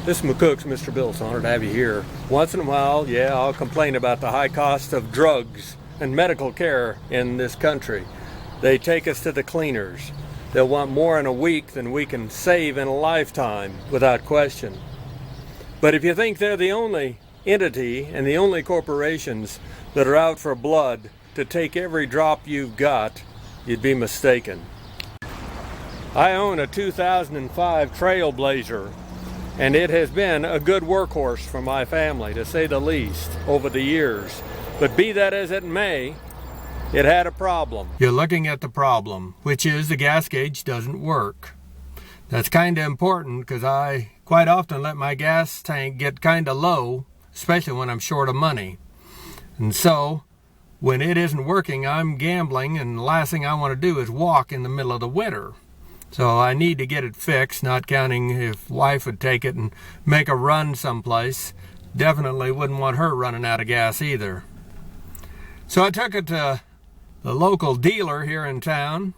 This is McCook's, Mr. Bill. So honored to have you here. Once in a while, yeah, I'll complain about the high cost of drugs and medical care in this country. They take us to the cleaners. They'll want more in a week than we can save in a lifetime, without question. But if you think they're the only entity and the only corporations that are out for blood to take every drop you've got, you'd be mistaken. I own a 2005 Trailblazer, and it has been a good workhorse for my family, to say the least, over the years. But be that as it may, it had a problem. You're looking at the problem, which is the gas gauge doesn't work. That's kind of important because I quite often let my gas tank get kind of low, especially when I'm short of money. And so, when it isn't working, I'm gambling, and the last thing I want to do is walk in the middle of the winter. So I need to get it fixed, not counting if wife would take it and make a run someplace. Definitely wouldn't want her running out of gas either. So I took it to the local dealer here in town,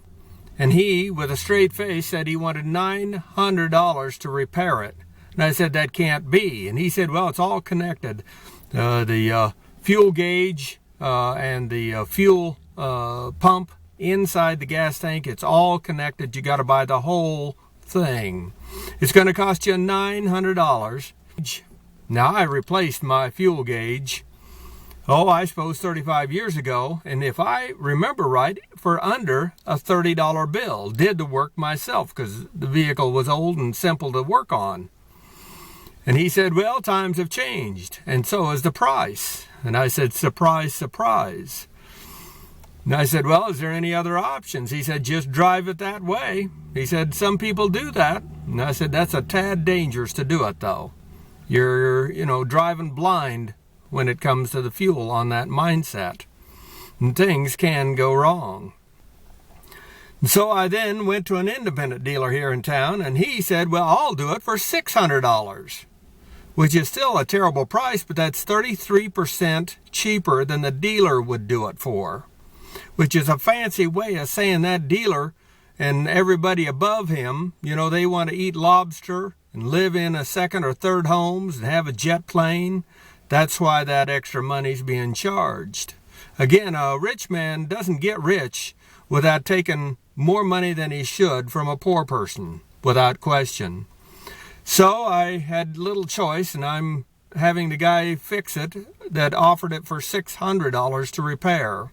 and he, with a straight face, said he wanted $900 to repair it. And I said, that can't be. And he said, well, it's all connected. The fuel gauge and the fuel pump inside the gas tank, it's all connected. You got to buy the whole thing. It's going to cost you $900. Now, I replaced my fuel gauge, I suppose 35 years ago, and if I remember right, for under a $30 bill. Did the work myself because the vehicle was old and simple to work on. And he said, well, times have changed, and so has the price. And I said, surprise, surprise. And I said, well, is there any other options? He said, just drive it that way. He said, some people do that. And I said, that's a tad dangerous to do it, though. You're, driving blind when it comes to the fuel on that mindset. And things can go wrong. And so I then went to an independent dealer here in town, and he said, well, I'll do it for $600. Which is still a terrible price, but that's 33% cheaper than the dealer would do it for. Which is a fancy way of saying that dealer and everybody above him, they want to eat lobster and live in a second or third homes and have a jet plane. That's why that extra money's being charged. Again, a rich man doesn't get rich without taking more money than he should from a poor person, without question. So I had little choice, and I'm having the guy fix it that offered it for $600 to repair.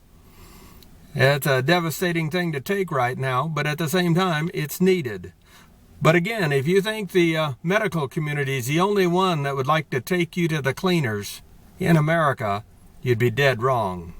It's a devastating thing to take right now, but at the same time, it's needed. But again, if you think the medical community is the only one that would like to take you to the cleaners in America, you'd be dead wrong.